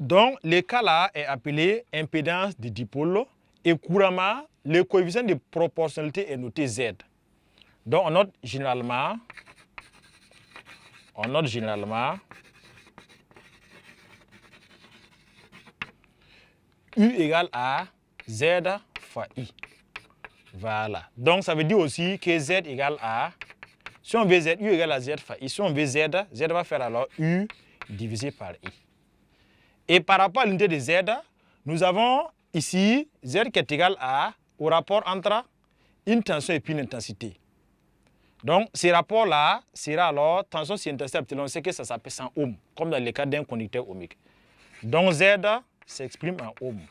Donc, le cas là est appelé impédance de dipôle et couramment, le coefficient de proportionnalité est noté Z. Donc, on note généralement U égale à Z fois I. Voilà. Donc, ça veut dire aussi que Z égale à, si on veut Z, U égale à Z fois I. Si on veut Z, Z va faire alors U divisé par I. Et par rapport à l'unité de Z, nous avons ici Z qui est égal au rapport entre une tension et puis une intensité. Donc, ce rapport-là sera alors tension sur intensité. On sait que ça s'appelle en ohms, comme dans le cas d'un conducteur ohmique. Donc, Z s'exprime en ohms.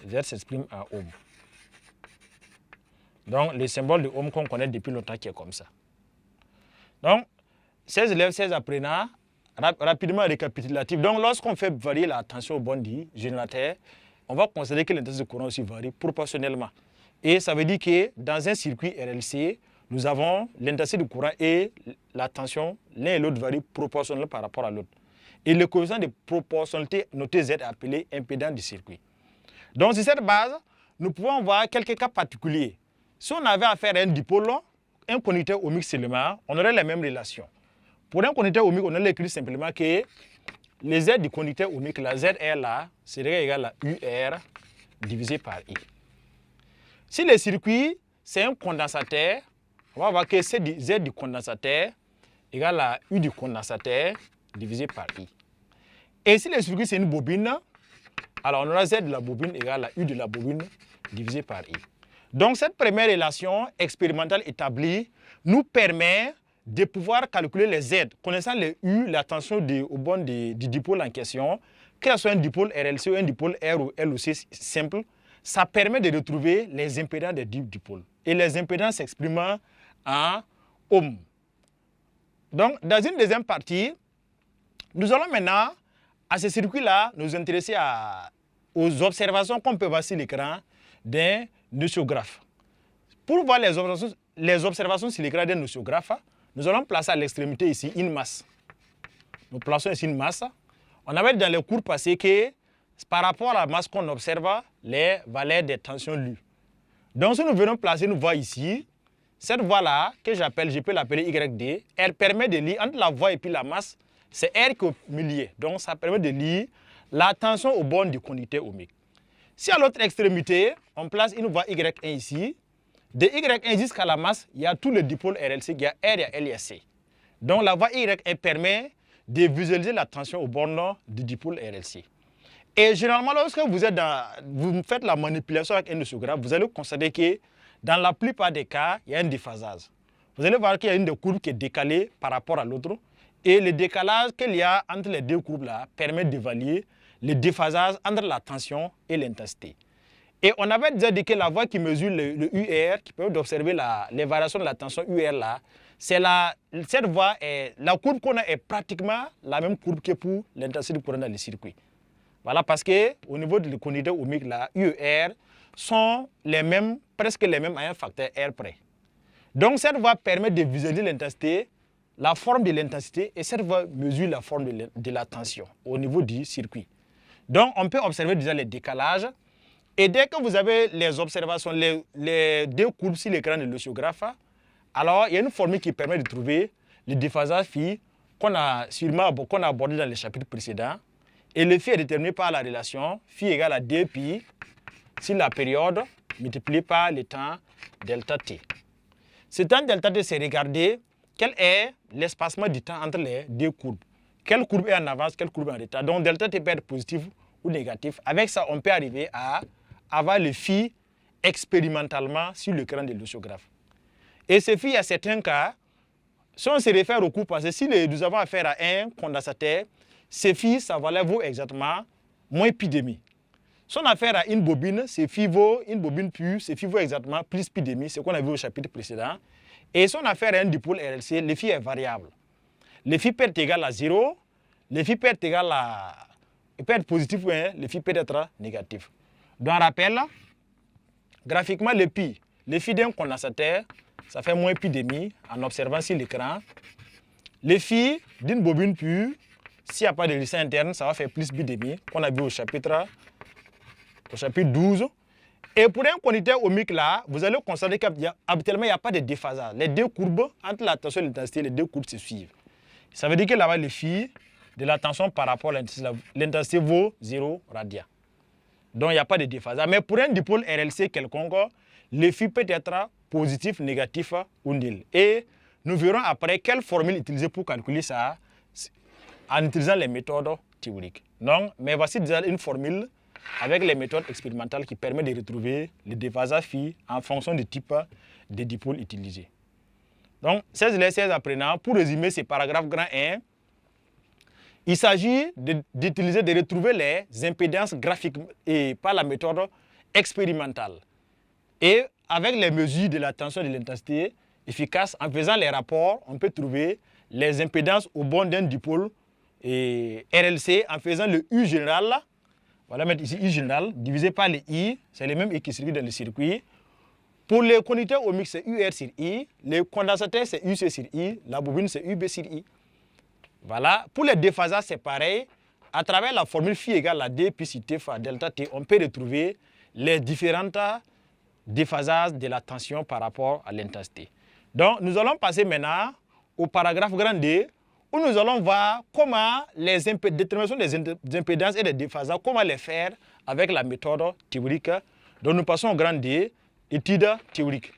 Z s'exprime en ohms. Donc, le symbole de ohm qu'on connaît depuis longtemps qui est comme ça. Donc, 16 élèves, 16 apprenants, rapidement récapitulatif. Donc, lorsqu'on fait varier la tension au bord du générateur, on va considérer que l'intensité de courant aussi varie proportionnellement. Et ça veut dire que dans un circuit RLC, nous avons l'intensité du courant et la tension, l'un et l'autre varient proportionnellement par rapport à l'autre. Et le coefficient de proportionnalité noté Z est appelé impédance du circuit. Donc, sur cette base, nous pouvons voir quelques cas particuliers. Si on avait affaire à un dipôle, un conducteur ohmique seulement, on aurait les mêmes relations. Pour un conducteur ohmique, on aurait écrit simplement que les Z du conducteur ohmique, la ZR là, serait égal à UR divisé par I. Si le circuit, c'est un condensateur, on va voir que Z du condensateur égale à U du condensateur divisé par I. Et si le circuit, c'est une bobine, alors on aura Z de la bobine égale à U de la bobine divisé par I. Donc cette première relation expérimentale établie nous permet de pouvoir calculer les Z, connaissant les U, la tension au bord du dipôle en question, que ce soit un dipôle RLC ou un dipôle R ou LOC simple, ça permet de retrouver les impédances des dipôles. Et les impédances s'expriment en ohms. Donc, dans une deuxième partie, nous allons maintenant, à ce circuit-là, nous intéresser aux observations qu'on peut voir sur l'écran d'un notiographe. Pour voir les observations sur l'écran d'un notiographe, nous allons placer à l'extrémité ici une masse. Nous plaçons ici une masse. On avait dans les cours passés que par rapport à la masse qu'on observe, les valeurs des tensions lues. Donc si nous venons placer une voie ici, cette voie-là, que je peux l'appeler YD, elle permet de lire entre la voie et puis la masse, c'est R qui est au milieu. Donc ça permet de lire la tension au bord du conducteur ohmique. Si à l'autre extrémité, on place une voie Y1 ici, de Y1 jusqu'à la masse, il y a tout le dipôle RLC, il y a R, il y a L, il y a C. Donc la voie Y1 permet de visualiser la tension au bord du dipôle RLC. Et généralement, lorsque vous faites la manipulation avec un notiographe, vous allez constater que dans la plupart des cas, il y a un déphasage. Vous allez voir qu'il y a une des courbes qui est décalée par rapport à l'autre. Et le décalage qu'il y a entre les deux courbes-là permet d'évaluer le déphasage entre la tension et l'intensité. Et on avait déjà dit que la voie qui mesure le UR, qui permet d'observer les variations de la tension UR là, cette voie, la courbe qu'on a est pratiquement la même courbe que pour l'intensité du courant dans le circuit. Voilà, parce qu'au niveau du conducteur ohmique, là, U et R sont les mêmes, presque les mêmes à un facteur R près. Donc cette voie permet de visualiser l'intensité, la forme de l'intensité, et cette voie mesure la forme de la tension au niveau du circuit. Donc on peut observer déjà les décalages. Et dès que vous avez les observations, les deux courbes sur l'écran de l'oscillographe, alors il y a une formule qui permet de trouver le déphasage phi qu'on a abordé dans les chapitres précédents. Et le phi est déterminé par la relation phi égale à 2pi sur la période multiplié par le temps delta t. Ce temps delta t, c'est regarder quel est l'espacement du temps entre les deux courbes. Quelle courbe est en avance, quelle courbe est en retard. Donc delta t peut être positif ou négatif. Avec ça, on peut arriver à avoir le phi expérimentalement sur l'écran de l'oscillographe. Et ce phi, il y a certains cas, si on se réfère au cours passé, si nous avons affaire à un condensateur, ce phi, sa valeur vaut exactement moins pi demi. Si on a affaire à une bobine, ce phi vaut, une bobine pure, ce phi vaut exactement plus pi demi, ce qu'on a vu au chapitre précédent. Et si on a affaire à un dipôle RLC, le phi est variable. Le phi peut être égal à 0, le phi peut être égal à... Il peut être positif ou le phi peut être négatif. Donc, on rappelle, graphiquement, le phi d'un condensateur, ça fait moins pi demi en observant sur l'écran. Le phi d'une bobine pure, S'il n'y a pas de résistance interne, ça va faire plus B demi, qu'on a vu au chapitre 12. Et pour un conducteur ohmique là, vous allez constater qu'habituellement, il n'y a pas de déphasage. Les deux courbes, entre la tension et l'intensité, les deux courbes se suivent. Ça veut dire que là-bas, les filles, de la tension par rapport à l'intensité vaut 0 radian. Donc, il n'y a pas de déphasage. Mais pour un dipôle RLC quelconque, le phi peut être positif, négatif ou nul. Et nous verrons après quelle formule utiliser pour calculer ça en utilisant les méthodes théoriques. Donc, mais voici déjà une formule avec les méthodes expérimentales qui permet de retrouver le déphasage phi en fonction du type de dipôle utilisé. Donc, 16 apprenants, pour résumer ce paragraphe grand 1, il s'agit d'utiliser, de retrouver les impédances graphiques et par la méthode expérimentale. Et avec les mesures de la tension et de l'intensité efficaces, en faisant les rapports, on peut trouver les impédances au bord d'un dipôle et RLC en faisant le U général. Voilà, mettre ici U général, divisé par le I, c'est les mêmes I qui circulent dans le circuit. Pour les conducteurs ohmiques, c'est UR sur I. Les condensateurs, c'est UC sur I. La bobine, c'est UB sur I. Voilà. Pour les déphasages, c'est pareil. À travers la formule phi égale à D, pi sur T fois delta T, on peut retrouver les différentes déphasages de la tension par rapport à l'intensité. Donc, nous allons passer maintenant au paragraphe grand D, où nous allons voir comment les déterminations des impédances et des déphasages, comment les faire avec la méthode théorique. Donc, nous passons au grand D, étude théorique.